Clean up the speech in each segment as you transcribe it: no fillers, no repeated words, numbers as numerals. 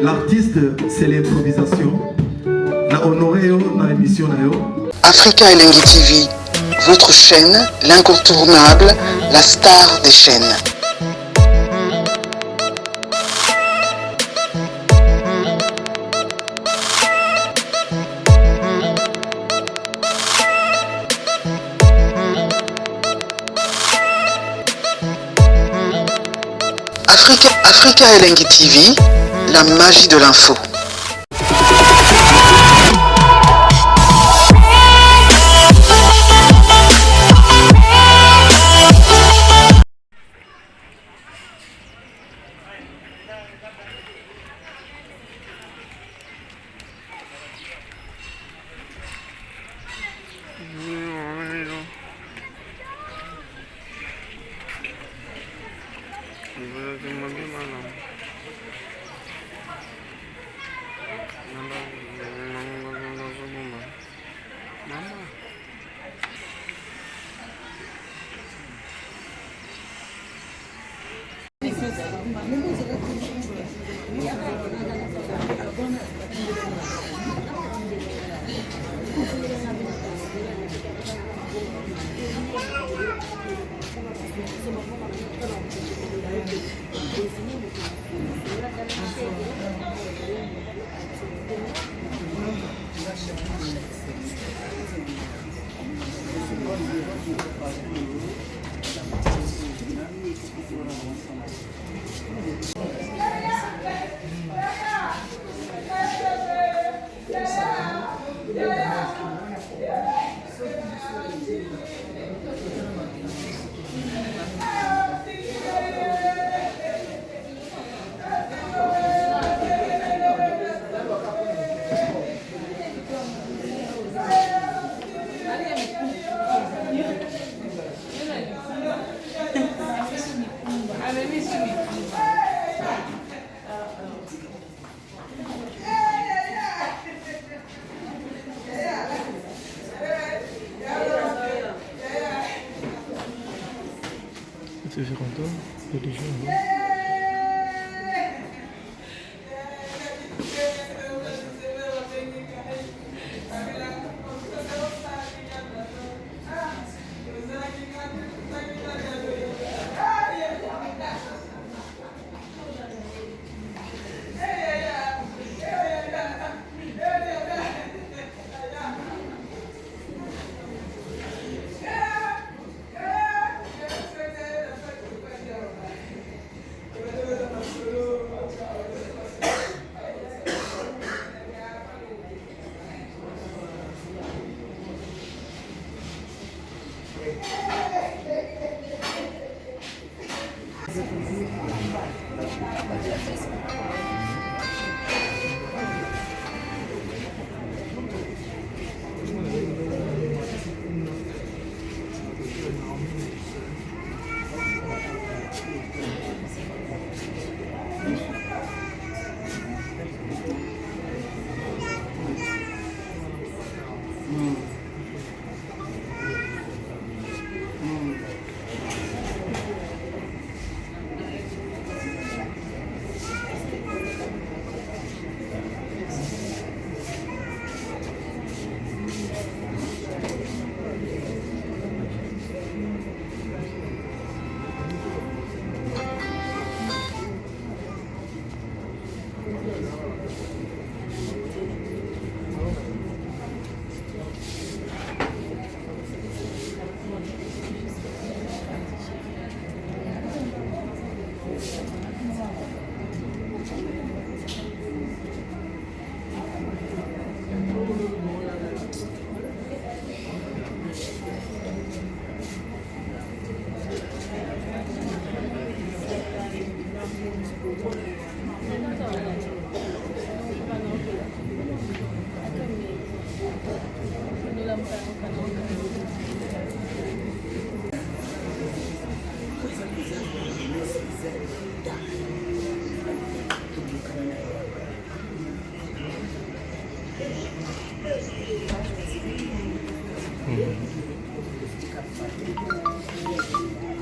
L'artiste, c'est l'improvisation. La honoré dans l'émission. Africa Elengi TV, votre chaîne, l'incontournable, la star des chaînes. Africa Elengi TV, la magie de l'info.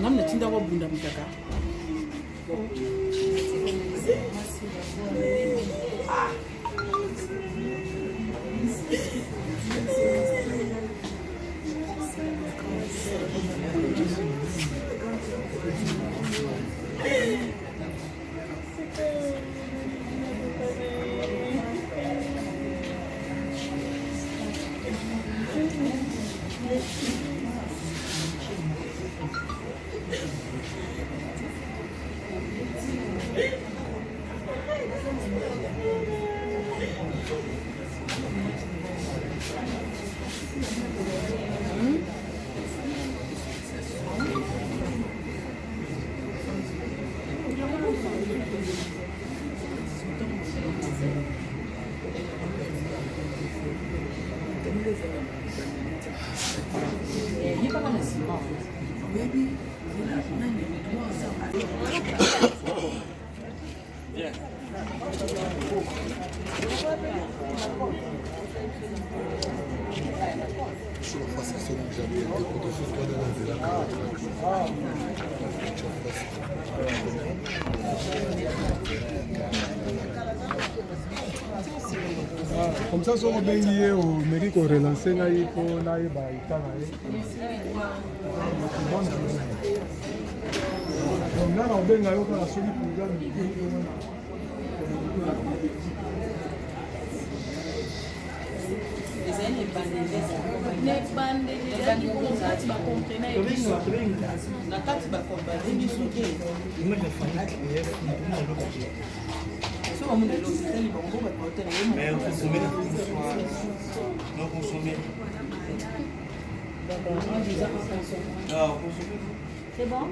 namna tinda wa bunda mkaka Comme ça, si on a au mairie qu'on relance, on a eu C'est bon?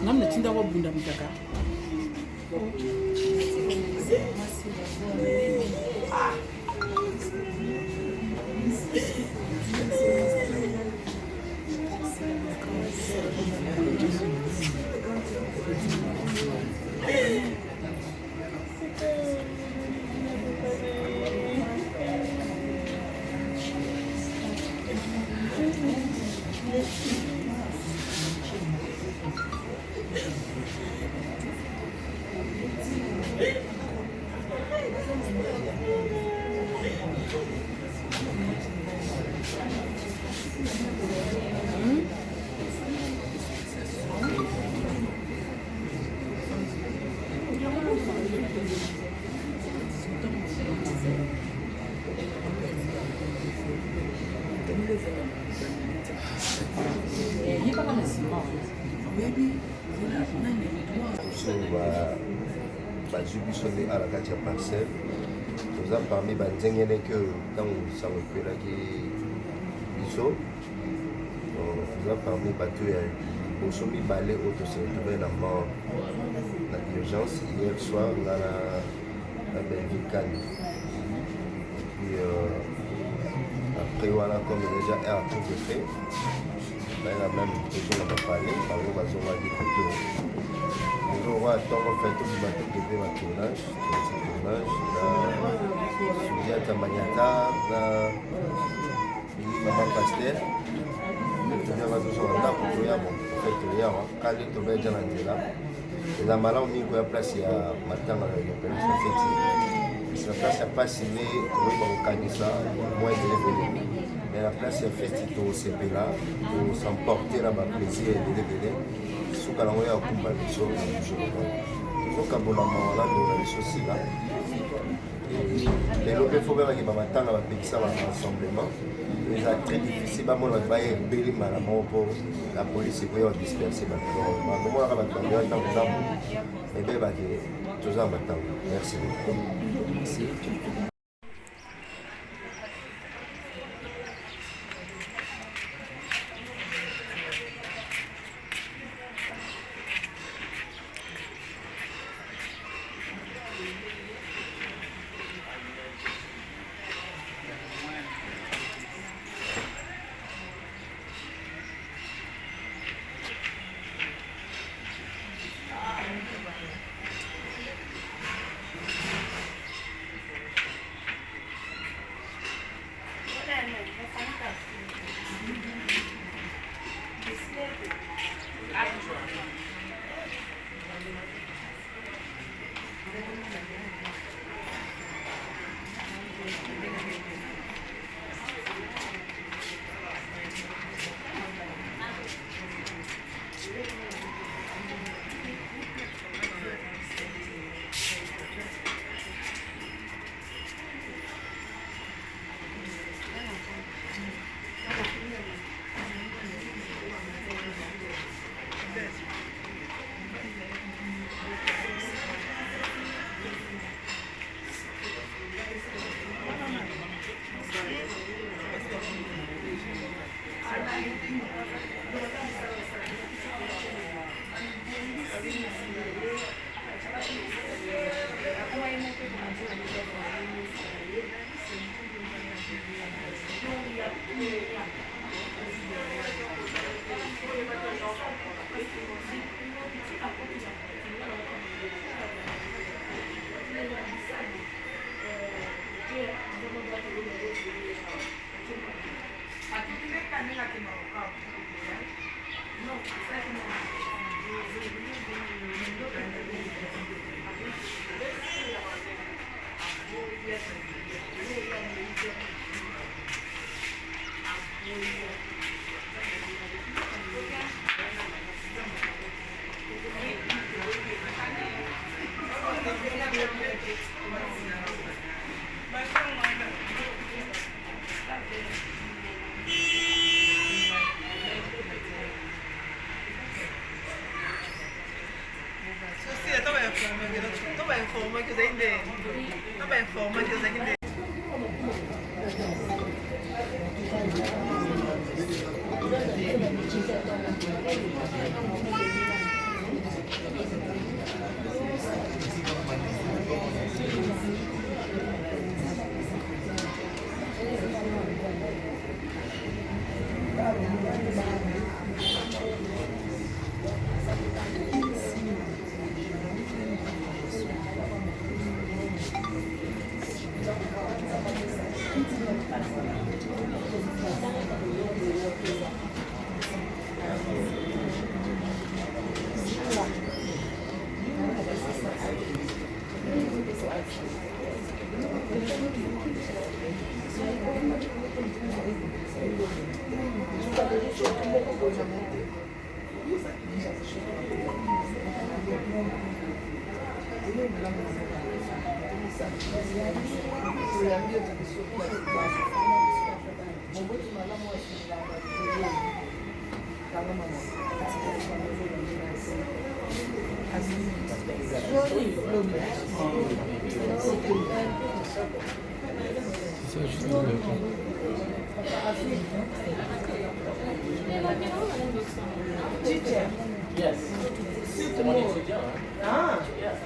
namna tinda wa bunda mkaka bazubisonde à la katia parcelle nous a parmi banzengene que dans ça repela qui biso nous a parmi bateau ya bosomi balé auto se retrouver la mort la urgence hier soir dans la Belgique puis après voilà comme déjà un tour de fait même toujours on a parlé par le bazon va dire que on va attendre faire tout le matin de ma tournage là Soudia Tambanyata là Maman Pasteur on va tous en attendre pour y avoir fait tout y avoir quand il tombe déjà dans là et la malade on y a place il y a matin dans l'opération fête c'est la place à pas signé oui bon canisa moins de mais la place est faite au CP là pour s'emporter là bas plaisir et de sous calendrier à couper les choses toujours quand on a là les choses là et l'autre faut bien que ma tante va payer ça dans rassemblement c'est très difficile bah moi on va y belli mal pour la police pour y disperser bah comment on va travailler dans le temps et bien bah que tout ça maintenant merci beaucoup. Merci. Yes. C'est mon étudiant. Ah. Yes.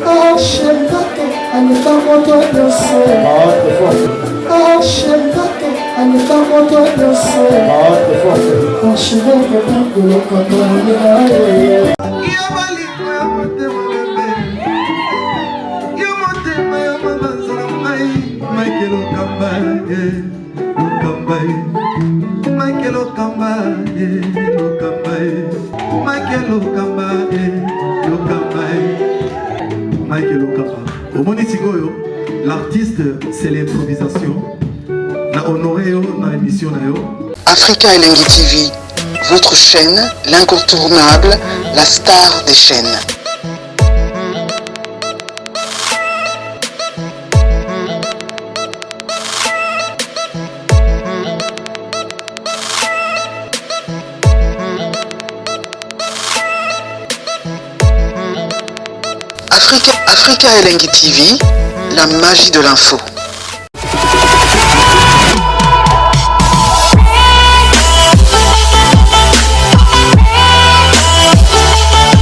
Archevêque, L'artiste, c'est l'improvisation. Na honoré dans l'émission. Africa Elengi TV, votre chaîne, l'incontournable, la star des chaînes. Africa Elengi TV, la magie de l'info.